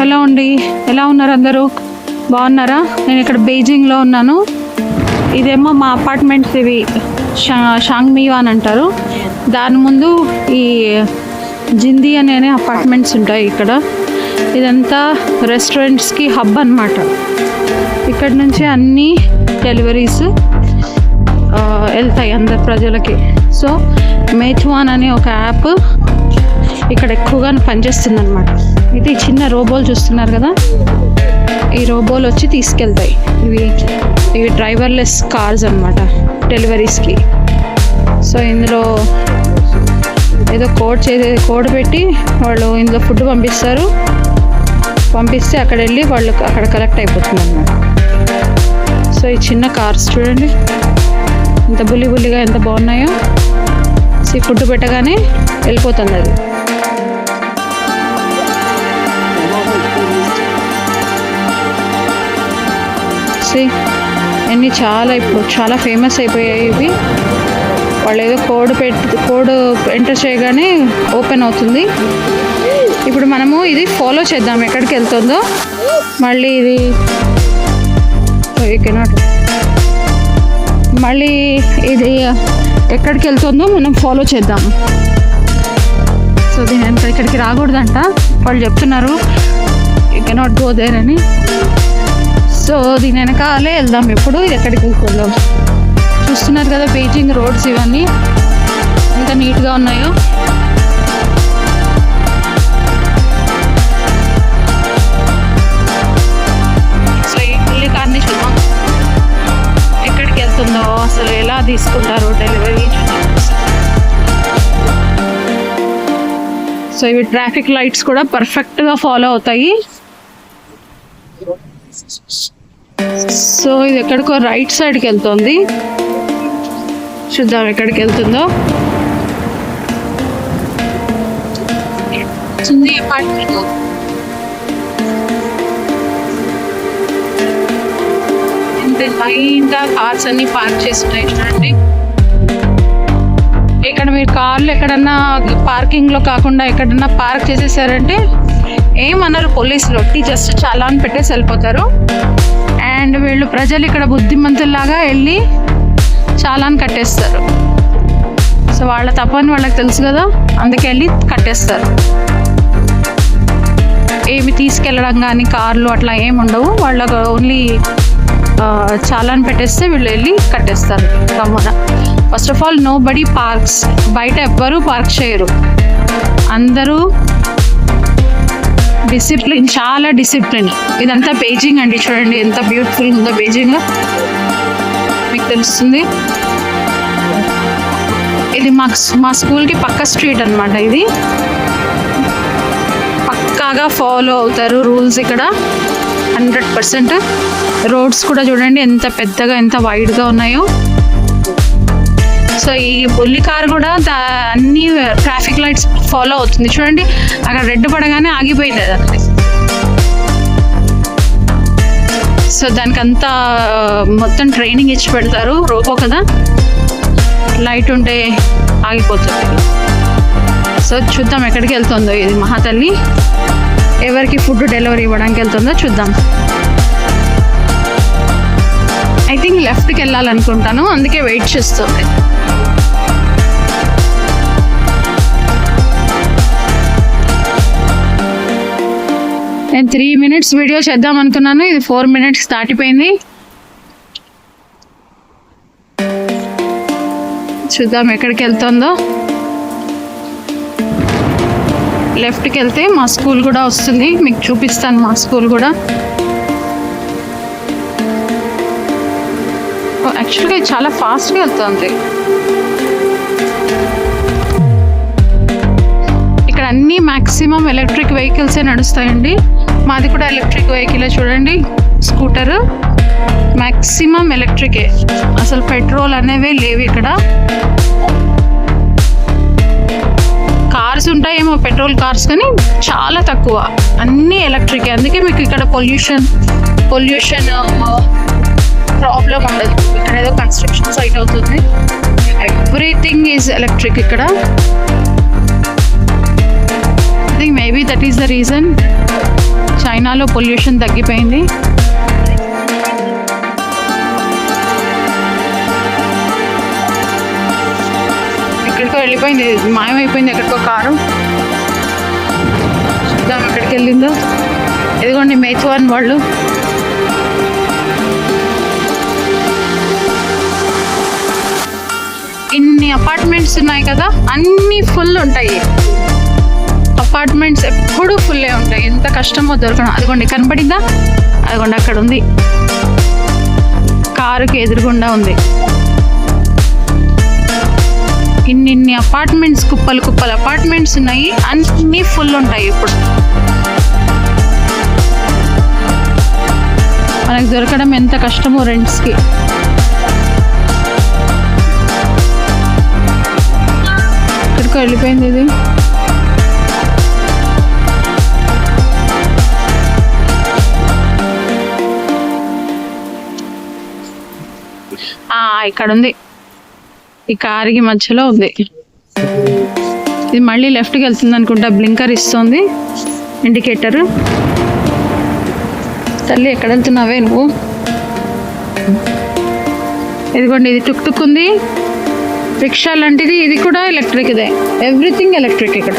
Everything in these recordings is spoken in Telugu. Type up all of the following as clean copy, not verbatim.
హలో అండి, ఎలా ఉన్నారు అందరూ? బాగున్నారా? నేను ఇక్కడ బీజింగ్లో ఉన్నాను. ఇదేమో మా అపార్ట్మెంట్స్, ఇవి షాంగ్మియో అని అంటారు. దాని ముందు ఈ జిందీ అనే అపార్ట్మెంట్స్ ఉంటాయి ఇక్కడ. ఇదంతా రెస్టారెంట్స్కి హబ్ అన్నమాట. ఇక్కడ నుంచి అన్ని డెలివరీస్ వెళ్తాయి అందరు ప్రజలకి. సో మేట్వాన్ అనే ఒక యాప్ ఇక్కడ ఎక్కువగా పనిచేస్తుంది అనమాట. ఇది చిన్న రోబోలు చూస్తున్నారు కదా, ఈ రోబోలు వచ్చి తీసుకెళ్తాయి. ఇవి డ్రైవర్లెస్ కార్స్ అన్నమాట డెలివరీస్కి. సో ఇందులో ఏదో కోడ్ పెట్టి వాళ్ళు ఇందులో ఫుడ్ పంపిస్తే అక్కడ వెళ్ళి వాళ్ళు అక్కడ కలెక్ట్ అయిపోతుంది అన్నమాట. సో ఈ చిన్న కార్స్ చూడండి ఎంత బుల్లిగా ఎంత బాగున్నాయో. సో ఫుడ్ పెట్టగానే వెళ్ళిపోతుంది అది. అన్నీ ఇప్పుడు చాలా ఫేమస్ అయిపోయాయి ఇవి. వాళ్ళు ఏదో కోడ్ ఎంటర్ చేయగానే ఓపెన్ అవుతుంది. ఇప్పుడు మనము ఇది ఫాలో చేద్దాం ఎక్కడికి వెళ్తుందో. మళ్ళీ ఇది ఎక్కడికి వెళ్తుందో మనం ఫాలో చేద్దాం. సో దీని ఇక్కడికి రాకూడదంట, వాళ్ళు చెప్తున్నారు యూ కెనాట్ గో దేర్ అని. సో దీని వెనకాలే వెళ్దాం. ఇప్పుడు ఇది ఎక్కడికి వెళ్తుందో చూస్తున్నారు కదా, బీజింగ్ రోడ్స్ ఇవన్నీ ఎంత నీట్గా ఉన్నాయో. సో ఈ పుల్లి కార్ని చూద్దాం ఎక్కడికి వెళ్తుందో, అసలు ఎలా తీసుకుంటారో డెలివరీ. సో ఇవి ట్రాఫిక్ లైట్స్ కూడా పర్ఫెక్ట్గా ఫాలో అవుతాయి. సో ఇది ఎక్కడికో రైట్ సైడ్కి వెళ్తుంది. చూద్దాం ఎక్కడికి వెళ్తుందో. లైన్గా కార్స్ అన్ని పార్క్ చేస్తున్నాయి చూడండి. ఇక్కడ మీరు కార్లు ఎక్కడన్నా పార్కింగ్లో కాకుండా ఎక్కడన్నా పార్క్ చేసేసారంటే ఏమన్నారు పోలీసులు, జస్ట్ చాలాన్ పెట్టేసి వెళ్ళిపోతారు. అండ్ వీళ్ళు ప్రజలు ఇక్కడ బుద్ధిమంతుల్లాగా వెళ్ళి చాలాన్ కట్టేస్తారు. సో వాళ్ళ తప్పని వాళ్ళకి తెలుసు కదా, అందుకే వెళ్ళి కట్టేస్తారు. ఏమి తీసుకెళ్ళడం కానీ కార్లు అట్లా ఏమి ఉండవు. వాళ్ళకు ఓన్లీ చాలాన్ పెట్టేస్తే వీళ్ళు వెళ్ళి కట్టేస్తారు గమ్మున. First of all nobody parks, బయట ఎవ్వరూ పార్క్ చేయరు. అందరూ డిసిప్లిన్, చాలా డిసిప్లిన్. ఇదంతా బీజింగ్ అండి, చూడండి ఎంత బ్యూటిఫుల్ ఉందో బీజింగ్, మీకు తెలుస్తుంది. ఇది మా స్కూల్కి పక్క స్ట్రీట్ అనమాట. ఇది పక్కాగా ఫాలో అవుతారు రూల్స్ ఇక్కడ 100%. రోడ్స్ కూడా చూడండి ఎంత పెద్దగా ఎంత వైడ్గా ఉన్నాయో. సో ఈ బుల్లి కార్ కూడా అన్ని ట్రాఫిక్ లైట్స్ ఫాలో అవుతుంది. చూడండి అక్కడ రెడ్ పడగానే ఆగిపోయింది అది. సో దానికంతా మొత్తం ట్రైనింగ్ ఇచ్చి పెడతారు. రోబో కదా, లైట్ ఉంటే ఆగిపోతుంది. సో చూద్దాం ఎక్కడికి వెళ్తుందో ఇది మహాతల్లి. ఎవరికి ఫుడ్ డెలివరీ ఇవ్వడానికి వెళ్తుందో చూద్దాం. ఐ థింక్ లెఫ్ట్కి వెళ్ళాలనుకుంటాను, అందుకే వెయిట్ చేస్తుంది. నేను 3 minutes వీడియో చేద్దాం అనుకున్నాను, ఇది 4 minutes దాటిపోయింది. చూద్దాం ఎక్కడికి వెళ్తుందో. లెఫ్ట్కి వెళ్తే మా స్కూల్ కూడా వస్తుంది, మీకు చూపిస్తాను మా స్కూల్ కూడా. యాక్చువల్గా చాలా ఫాస్ట్గా వెళ్తుంది. ఇక్కడ అన్నీ మ్యాక్సిమం ఎలక్ట్రిక్ వెహికల్సే నడుస్తాయండి. మాది కూడా ఎలక్ట్రిక్ వెహికల్ చూడండి, స్కూటర్ మ్యాక్సిమం ఎలక్ట్రికే. అసలు పెట్రోల్ అనేవే లేవు ఇక్కడ. కార్స్ ఉంటాయేమో పెట్రోల్ కార్స్, కానీ చాలా తక్కువ, అన్నీ ఎలక్ట్రికే. అందుకే మీకు ఇక్కడ పొల్యూషన్ ప్రాబ్లం ఉండదు. ఇక్కడ ఏదో కన్స్ట్రక్షన్ సైట్ అవుతుంది, ఎవ్రీథింగ్ ఈజ్ ఎలక్ట్రిక్ ఇక్కడ. I think maybe that is the reason China చైనాలో పొల్యూషన్ తగ్గిపోయింది. ఎక్కడికో వెళ్ళిపోయింది, మాయమైపోయింది ఎక్కడికో కారు. చూద్దాం ఎక్కడికి వెళ్ళిందో. ఇదిగోండి మేథ్వాన్ వాళ్ళు. ఇన్ని అపార్ట్మెంట్స్ ఉన్నాయి కదా, అన్నీ ఫుల్ ఉంటాయి. అపార్ట్మెంట్స్ ఎప్పుడు ఫుల్లే ఉంటాయి, ఎంత కష్టమో దొరకడం. అదిగోండి కనపడిందా, అదిగోండి అక్కడ ఉంది, కారుకి ఎదురుగుండా ఉంది. ఇన్ని అపార్ట్మెంట్స్, కుప్పలు కుప్పలు అపార్ట్మెంట్స్ ఉన్నాయి, అన్నీ ఫుల్ ఉంటాయి. ఇప్పుడు మనకు దొరకడం ఎంత కష్టమో రెంట్స్కి. ఎక్కడికో వెళ్ళిపోయింది ఇది. ఇక్కడ ఉంది, ఈ కారుకి మధ్యలో ఉంది. ఇది మళ్ళీ లెఫ్ట్కి వెళ్తుంది అనుకుంటా, బ్లింకర్ ఇస్తుంది, ఇండికేటర్. తల్లి ఎక్కడ వెళ్తున్నావే నువ్వు? ఇదిగోండి ఇది టుక్ టుక్ ఉంది, రిక్షా లాంటిది. ఇది కూడా ఎలక్ట్రిక్, ఇదే ఎవ్రీథింగ్ ఎలక్ట్రిక్ ఇక్కడ.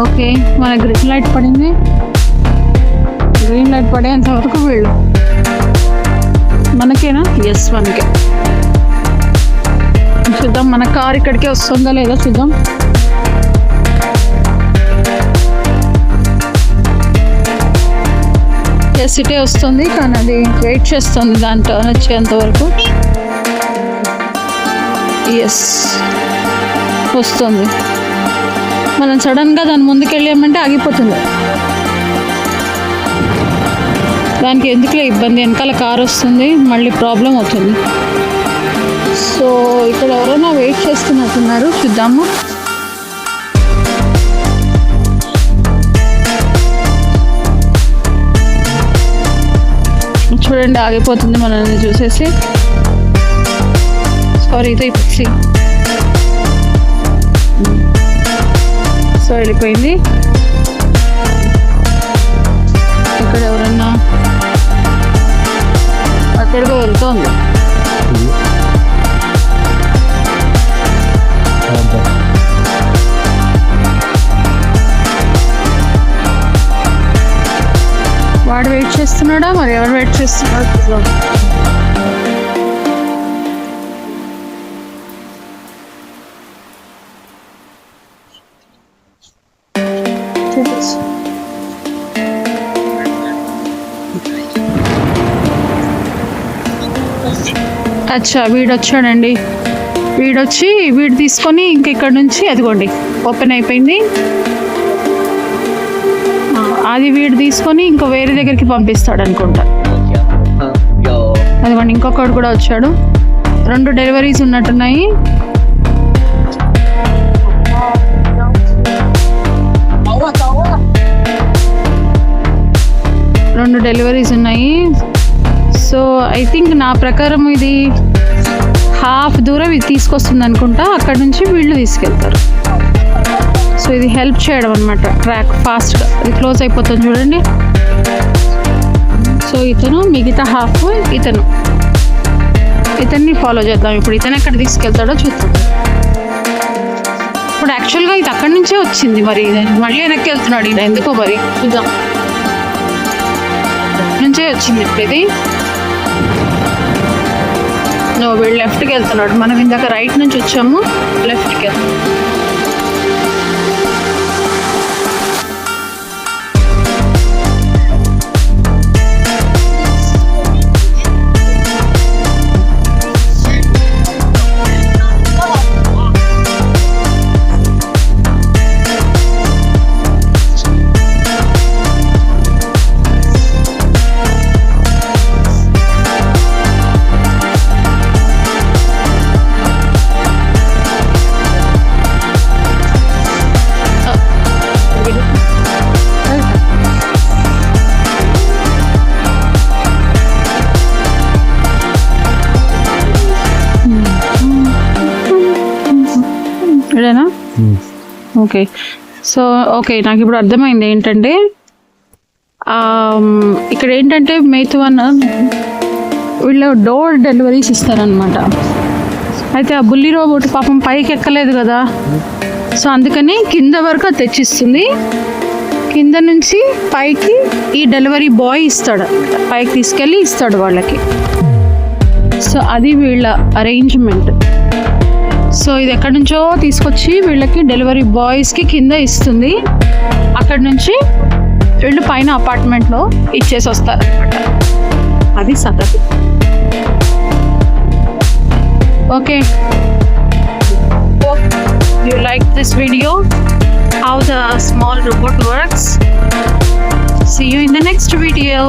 ఓకే, మన గ్రీన్ లైట్ పడింది. గ్రీన్ లైట్ పడేంత వరకు వీళ్ళు మనకేనా? ఎస్, మనకే. చూద్దాం మన కార్ ఇక్కడికే వస్తుందా లేదా చూద్దాం. ఎస్, ఇటే వస్తుంది, కానీ అది వెయిట్ చేస్తుంది దాని టర్న్ వచ్చేంత వరకు. ఎస్, వస్తుంది. మనం సడన్గా దాని ముందుకు వెళ్ళామంటే ఆగిపోతుంది. దానికి ఎందుకులే ఇబ్బంది, వెనకాల కారు వస్తుంది, మళ్ళీ ప్రాబ్లం అవుతుంది. సో ఇక్కడ ఎవరైనా వెయిట్ చేస్తున్నట్టున్నారు, చూద్దాము. చూడండి ఆగిపోతుంది మనల్ని చూసేసి. సారీ, ఇది పిచ్చి. సో వెళ్ళిపోయింది. ఇక్కడ ఎవరన్నా అక్కడికి వెళ్తోంది. వాడు వెయిట్ చేస్తున్నాడా, మరి ఎవరు వెయిట్ చేస్తున్నాడు? అచ్చా, వీడు వచ్చాడండి. వీడొచ్చి వీడు తీసుకొని ఇంక ఇక్కడ నుంచి అదిగోండి ఓపెన్ అయిపోయింది. అది వీడు తీసుకొని ఇంకో వేరే దగ్గరికి పంపిస్తాడు అనుకుంటా. అదిగోండి ఇంకొకడు కూడా వచ్చాడు. 2 డెలివరీస్ ఉన్నట్టున్నాయి. రెండు డెలివరీస్ ఉన్నాయి. సో ఐ థింక్ నా ప్రకారం ఇది హాఫ్ దూరం ఇది తీసుకొస్తుంది అనుకుంటా, అక్కడ నుంచి వీళ్ళు తీసుకెళ్తారు. సో ఇది హెల్ప్ చేయడం అనమాట, ట్రాక్ ఫాస్ట్గా ఇది క్లోజ్ అయిపోతుంది చూడండి. సో ఇతను మిగతా హాఫ్ ఇతన్ని ఫాలో చేద్దాం. ఇప్పుడు ఇతను ఎక్కడ తీసుకెళ్తాడో చూద్దాం. ఇప్పుడు యాక్చువల్గా ఇది అక్కడి నుంచే వచ్చింది, మరి మళ్ళీ వెనక్కి వెళ్తున్నాడు ఈయన ఎందుకో, మరి చూద్దాం. నుంచే వచ్చింది ఇప్పుడు ఇది. వీళ్ళు లెఫ్ట్కి వెళ్తున్నాడు, మనం ఇందాక రైట్ నుంచి వచ్చాము, లెఫ్ట్కి వెళ్తాం. ఓకే. సో ఓకే, నాకు ఇప్పుడు అర్థమైంది ఏంటంటే ఇక్కడ ఏంటంటే మేతువన్ వీళ్ళు డోర్ డెలివరీస్ ఇస్తారనమాట. అయితే ఆ బుల్లి రోబోట్ పాపం పైకి ఎక్కలేదు కదా, సో అందుకని కింద వరకు అది తెచ్చిస్తుంది, కింద నుంచి పైకి ఈ డెలివరీ బాయ్ ఇస్తాడు, పైకి తీసుకెళ్ళి ఇస్తాడు వాళ్ళకి. సో అది వీళ్ళ అరేంజ్మెంట్. సో ఇది ఎక్కడి నుంచో తీసుకొచ్చి వీళ్ళకి డెలివరీ బాయ్స్కి కింద ఇస్తుంది, అక్కడ నుంచి వీళ్ళు పైన అపార్ట్మెంట్లో ఇచ్చేసి వస్తారు అనమాట. అది సంగతి. Okay, you like this video, how the small robot works? See you in the next video.